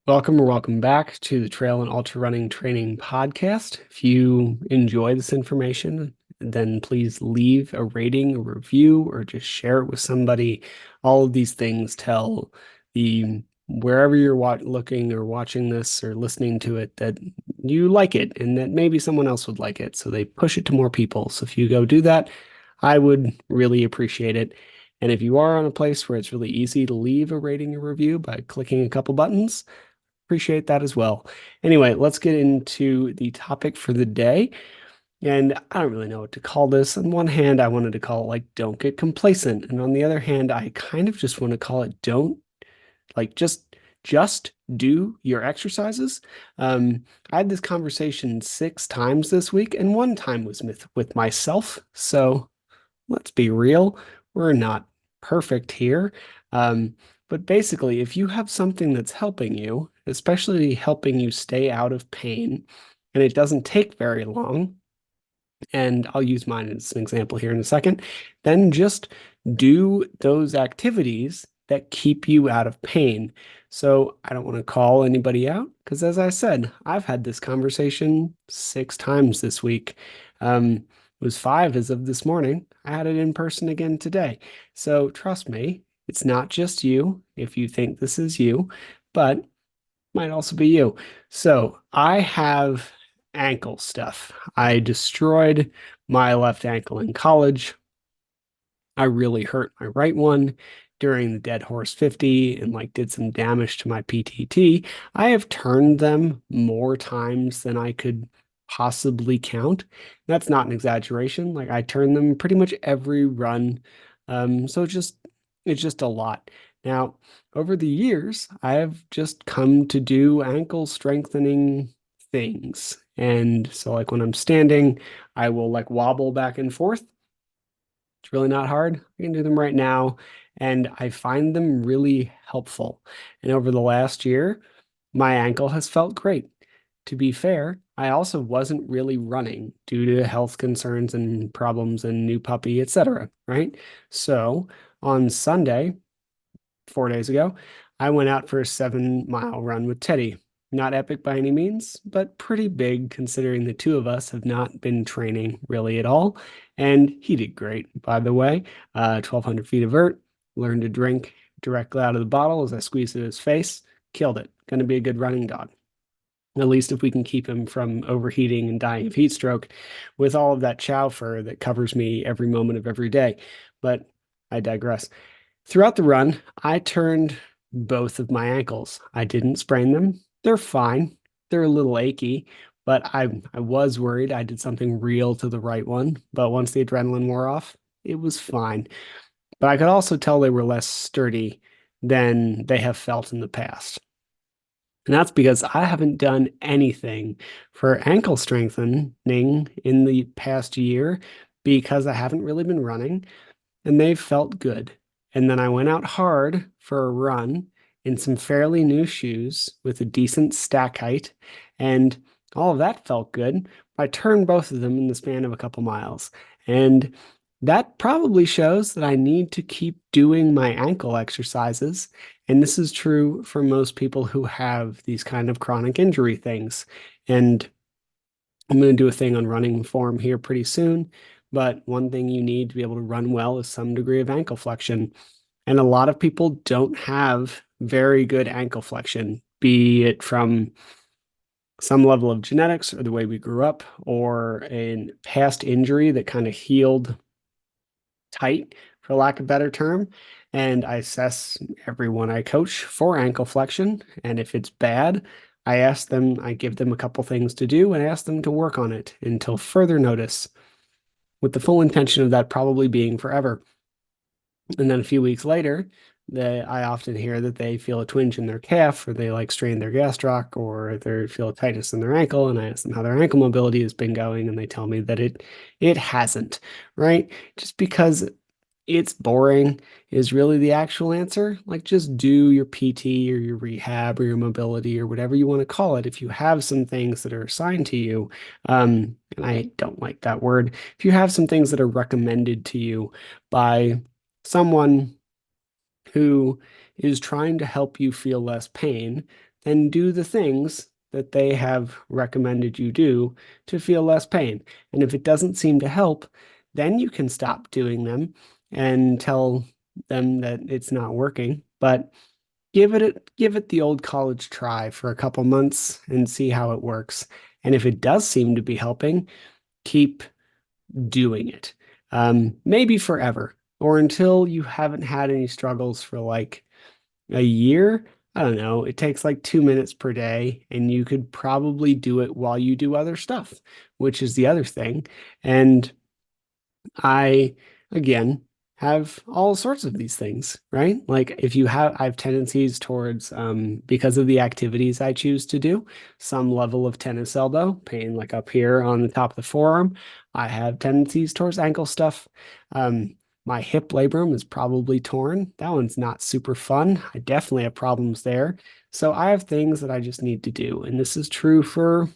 Welcome or welcome back to the Trail and Ultra Running Training Podcast. If you enjoy this information, then please leave a rating, a review, or just share it with somebody. All of these things tell the wherever you're looking or watching this or listening to it that you like it and that maybe someone else would like it. So they push it to more people. So if you go do that, I would really appreciate it. And if you are on a place where it's really easy to leave a rating or review by clicking a couple buttons, appreciate that as well. Anyway, let's get into the topic for the day. And I don't really know what to call this. On one hand, I wanted to call it like don't get complacent. And on the other hand, I kind of just want to call it don't like just do your exercises. I had this conversation 6 times this week, and one time was with myself. So let's be real, we're not perfect here. Um, but basically, if you have something that's helping you, especially helping you stay out of pain, and it doesn't take very long, and I'll use mine as an example here in a second, then just do those activities that keep you out of pain. So I don't want to call anybody out because, as I said, I've had this conversation 6 times this week. It was five as of this morning. I had it in person again today. So trust me, it's not just you if you think this is you, but might also be you. So I have ankle stuff. I destroyed my left ankle in college. I really hurt my right one during the Dead Horse 50 and like did some damage to my PTT. I have turned them more times than I could possibly count. That's not an exaggeration. Like I turn them pretty much every run. So it's just a lot. Now, over the years, I have just come to do ankle strengthening things. And so like when I'm standing, I will like wobble back and forth. It's really not hard. I can do them right now, and I find them really helpful. And over the last year, my ankle has felt great. To be fair, I also wasn't really running due to health concerns and problems and new puppy, etc. Right? So on Sunday, 4 days ago, I went out for a 7 mile run with Teddy. Not epic by any means, but pretty big considering the two of us have not been training really at all. And he did great, by the way. 1,200 feet of vert, learned to drink directly out of the bottle as I squeezed it in his face. Killed it. Going to be a good running dog. At least if we can keep him from overheating and dying of heat stroke with all of that chow fur that covers me every moment of every day. But I digress. Throughout the run, I turned both of my ankles. I didn't sprain them. They're fine. They're a little achy, but I was worried I did something real to the right one. But once the adrenaline wore off, it was fine. But I could also tell they were less sturdy than they have felt in the past. And that's because I haven't done anything for ankle strengthening in the past year because I haven't really been running and they felt good. And then I went out hard for a run in some fairly new shoes with a decent stack height, and all of that felt good. I turned both of them in the span of a couple miles, and that probably shows that I need to keep doing my ankle exercises. And this is true for most people who have these kind of chronic injury things. And I'm going to do a thing on running form here pretty soon. But one thing you need to be able to run well is some degree of ankle flexion. And a lot of people don't have very good ankle flexion, be it from some level of genetics or the way we grew up or a past injury that kind of healed tight, for lack of a better term. And I assess everyone I coach for ankle flexion. And if it's bad, I give them a couple things to do and ask them to work on it until further notice, with the full intention of that probably being forever. And then a few weeks later, I often hear that they feel a twinge in their calf, or they like strain their gastroc, or they feel a tightness in their ankle. And I ask them how their ankle mobility has been going, and they tell me that it hasn't, right? Just because it's boring is really the actual answer. Like just do your PT or your rehab or your mobility or whatever you want to call it. If you have some things that are assigned to you, and I don't like that word, if you have some things that are recommended to you by someone who is trying to help you feel less pain, then do the things that they have recommended you do to feel less pain. And if it doesn't seem to help, then you can stop doing them and tell them that it's not working. But give it the old college try for a couple months and see how it works. And if it does seem to be helping, keep doing it. Maybe forever or until you haven't had any struggles for like a year. I don't know. It takes like 2 minutes per day, and you could probably do it while you do other stuff, which is the other thing. And I, again, have all sorts of these things, right? Like if I have tendencies towards, because of the activities I choose to do, some level of tennis elbow pain, like up here on the top of the forearm. I have tendencies towards ankle stuff. My hip labrum is probably torn. That one's not super fun. I definitely have problems there. So I have things that I just need to do. And this is true for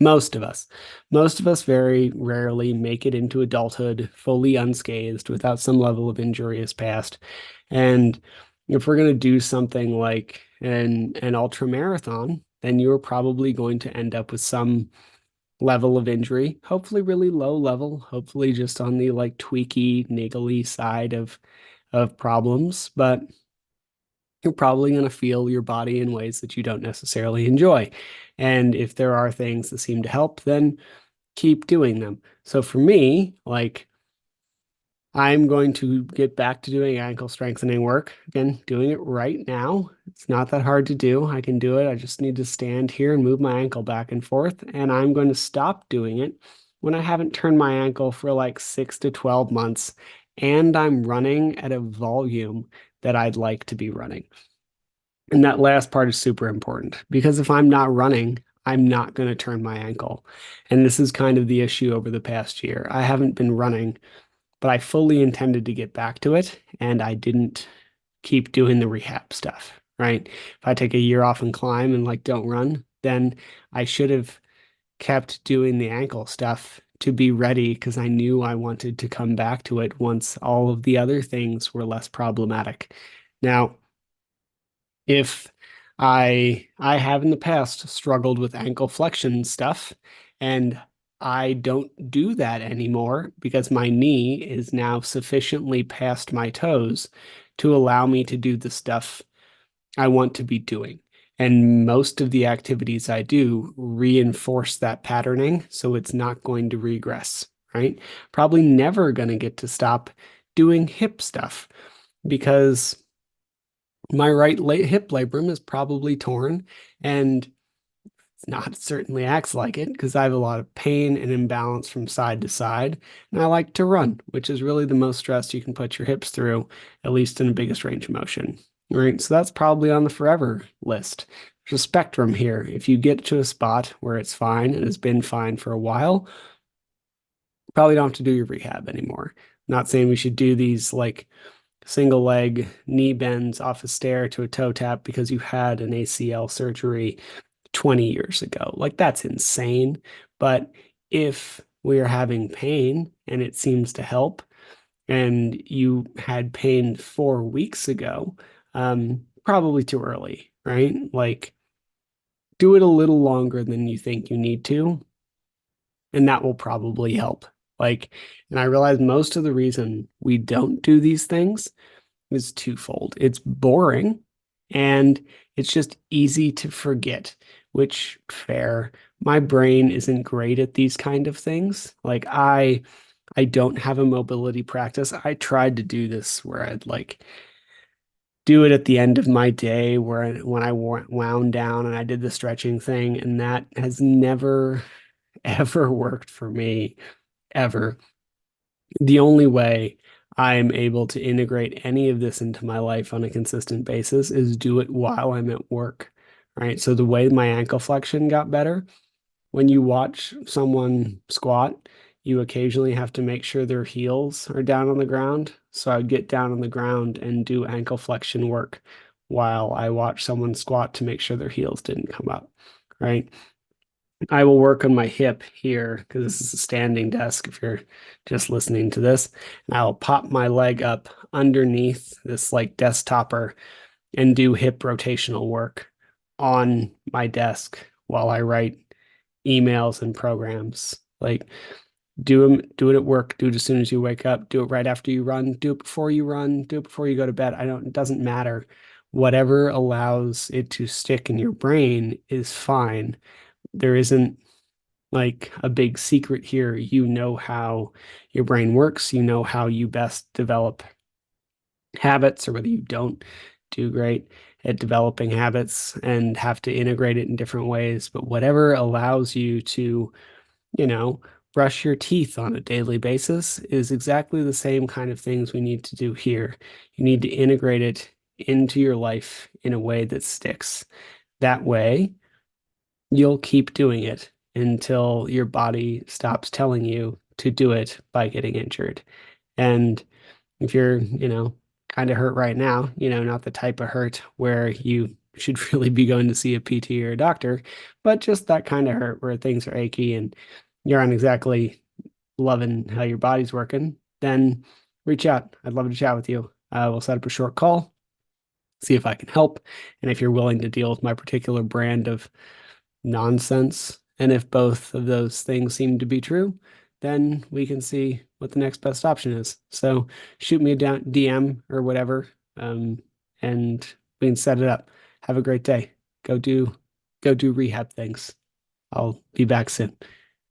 most of us. Most of us very rarely make it into adulthood fully unscathed without some level of injurious past. And if we're going to do something like an ultra marathon, then you're probably going to end up with some level of injury, hopefully really low level, hopefully just on the like tweaky, niggly side of problems, but you're probably going to feel your body in ways that you don't necessarily enjoy. And if there are things that seem to help, then keep doing them. So for me, like I'm going to get back to doing ankle strengthening work. Again, doing it right now. It's not that hard to do. I can do it. I just need to stand here and move my ankle back and forth. And I'm going to stop doing it when I haven't turned my ankle for like 6 to 12 months and I'm running at a volume that I'd like to be running. And that last part is super important because if I'm not running, I'm not going to turn my ankle. And this is kind of the issue over the past year. I haven't been running, but I fully intended to get back to it, and I didn't keep doing the rehab stuff, right? If I take a year off and climb and like don't run, then I should have kept doing the ankle stuff to be ready because I knew I wanted to come back to it once all of the other things were less problematic. Now, if I have in the past struggled with ankle flexion stuff, and I don't do that anymore because my knee is now sufficiently past my toes to allow me to do the stuff I want to be doing. And most of the activities I do reinforce that patterning, so it's not going to regress, right? Probably never going to get to stop doing hip stuff because my hip labrum is probably torn, and it's not, it certainly acts like it because I have a lot of pain and imbalance from side to side. And I like to run, which is really the most stress you can put your hips through, at least in the biggest range of motion. Right. So that's probably on the forever list. There's a spectrum here. If you get to a spot where it's fine and has been fine for a while, probably don't have to do your rehab anymore. Not saying we should do these like single leg knee bends off a stair to a toe tap because you had an ACL surgery 20 years ago. Like that's insane. But if we are having pain and it seems to help, and you had pain 4 weeks ago, probably too early, right? Like do it a little longer than you think you need to, and that will probably help. Like, and I realize most of the reason we don't do these things is twofold. It's boring and it's just easy to forget, which fair. My brain isn't great at these kind of things. Like I don't have a mobility practice. I tried to do this where I'd like do it at the end of my day when I wound down and I did the stretching thing, and that has never ever worked for me ever. The only way I'm able to integrate any of this into my life on a consistent basis is do it while I'm at work, right? So the way my ankle flexion got better, when you watch someone squat, you occasionally have to make sure their heels are down on the ground. So I would get down on the ground and do ankle flexion work while I watch someone squat to make sure their heels didn't come up, right? I will work on my hip here because this is a standing desk if you're just listening to this. And I'll pop my leg up underneath this like desktopper and do hip rotational work on my desk while I write emails and programs. Like do it at work, do it as soon as you wake up, do it right after you run, do it before you run, do it before you go to bed. I don't, it doesn't matter. Whatever allows it to stick in your brain is fine. There isn't like a big secret here. You know how your brain works, you know how you best develop habits, or whether you don't do great at developing habits and have to integrate it in different ways. But whatever allows you to, you know, brush your teeth on a daily basis is exactly the same kind of things we need to do here. You need to integrate it into your life in a way that sticks. That way, you'll keep doing it until your body stops telling you to do it by getting injured. And if you're, kind of hurt right now, not the type of hurt where you should really be going to see a PT or a doctor, but just that kind of hurt where things are achy and you're not exactly loving how your body's working, then reach out. I'd love to chat with you. We'll set up a short call, see if I can help. And if you're willing to deal with my particular brand of nonsense, and if both of those things seem to be true, then we can see what the next best option is. So shoot me a DM or whatever, and we can set it up. Have a great day. Go do go do rehab things. I'll be back soon.